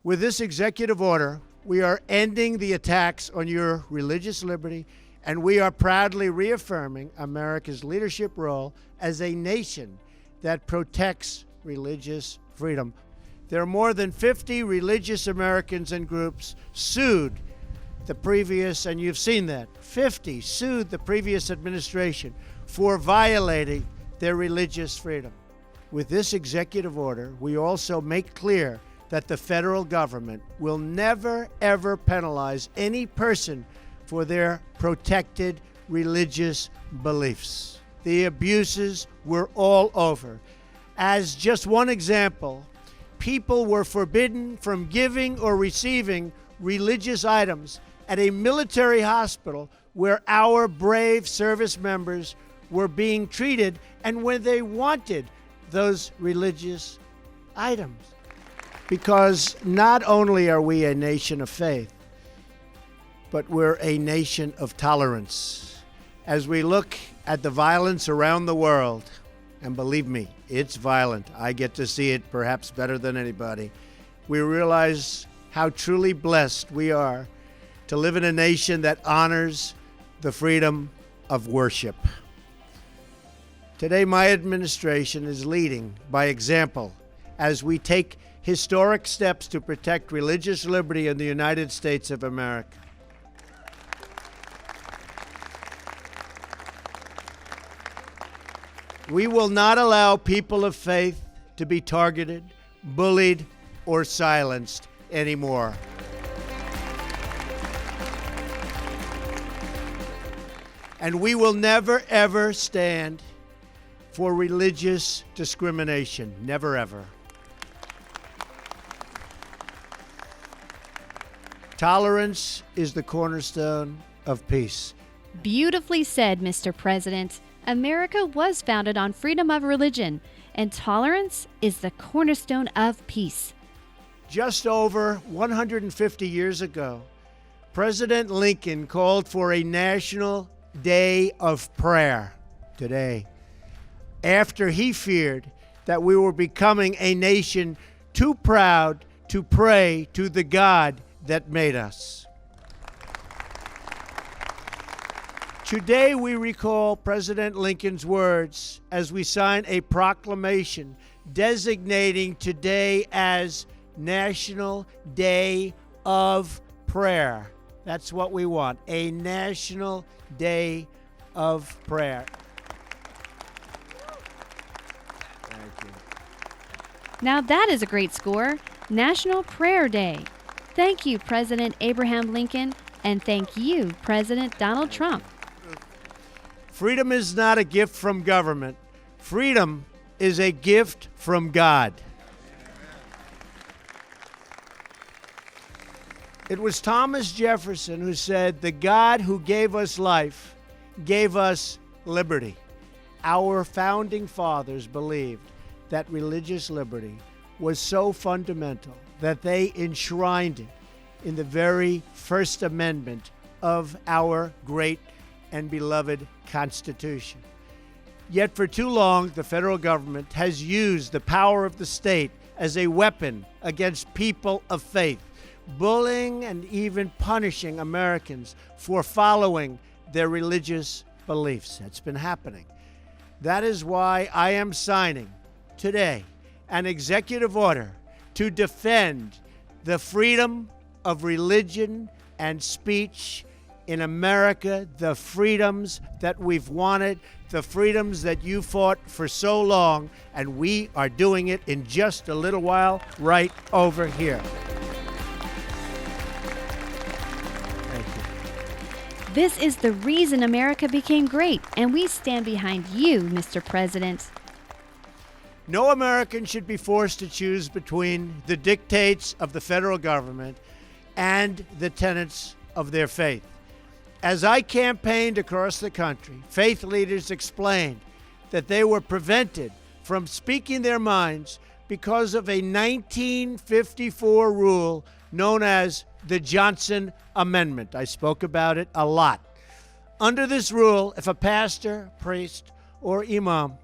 With this executive order, we are ending the attacks on your religious liberty, and we are proudly reaffirming America's leadership role as a nation that protects religious freedom. There are more than 50 religious Americans and groups sued the previous, and you've seen that, 50 sued the previous administration for violating their religious freedom. With this executive order, we also make clear that the federal government will never, ever penalize any person for their protected religious beliefs. The abuses were all over. As just one example, people were forbidden from giving or receiving religious items at a military hospital where our brave service members were being treated and when they wanted those religious items. Because not only are we a nation of faith, but we're a nation of tolerance. As we look at the violence around the world, and believe me, it's violent. I get to see it perhaps better than anybody. We realize how truly blessed we are to live in a nation that honors the freedom of worship. Today, my administration is leading by example as we take historic steps to protect religious liberty in the United States of America. We will not allow people of faith to be targeted, bullied, or silenced anymore. And we will never, ever stand for religious discrimination. Never, ever. Tolerance is the cornerstone of peace. Beautifully said, Mr. President. America was founded on freedom of religion, and tolerance is the cornerstone of peace. Just over 150 years ago, President Lincoln called for a national day of prayer today, after he feared that we were becoming a nation too proud to pray to the God that made us. Today, we recall President Lincoln's words as we sign a proclamation designating today as National Day of Prayer. That's what we want, a National Day of Prayer. Thank you. Now that is a great score. National Prayer Day. Thank you, President Abraham Lincoln, and thank you, President Donald Trump. Freedom is not a gift from government. Freedom is a gift from God. It was Thomas Jefferson who said, "The God who gave us life gave us liberty." Our founding fathers believed that religious liberty was so fundamental that they enshrined it in the very First Amendment of our great and beloved Constitution. Yet for too long, the federal government has used the power of the state as a weapon against people of faith, bullying and even punishing Americans for following their religious beliefs. That's been happening. That is why I am signing today an executive order to defend the freedom of religion and speech in America, the freedoms that we've wanted, the freedoms that you fought for so long, and we are doing it in just a little while right over here. Thank you. This is the reason America became great, and we stand behind you, Mr. President. No American should be forced to choose between the dictates of the federal government and the tenets of their faith. As I campaigned across the country, faith leaders explained that they were prevented from speaking their minds because of a 1954 rule known as the Johnson Amendment. I spoke about it a lot. Under this rule, if a pastor, priest, or imam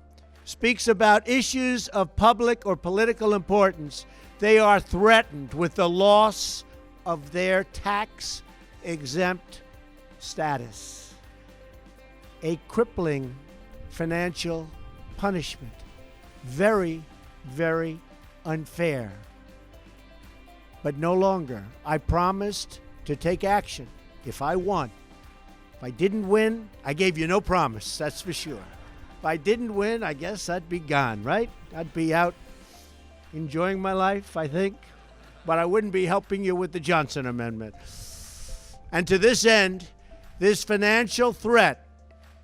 speaks about issues of public or political importance, They are threatened with the loss of their tax-exempt status, a crippling financial punishment. Very, very unfair. But no longer. I promised to take action if I won. If I didn't win, I gave you no promise, that's for sure. If I didn't win, I guess I'd be gone, right? I'd be out enjoying my life, I think. But I wouldn't be helping you with the Johnson Amendment. And to this end, this financial threat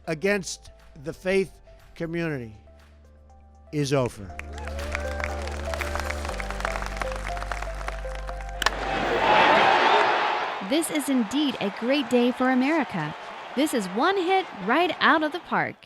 against the faith community is over. This is indeed a great day for America. This is one hit right out of the park.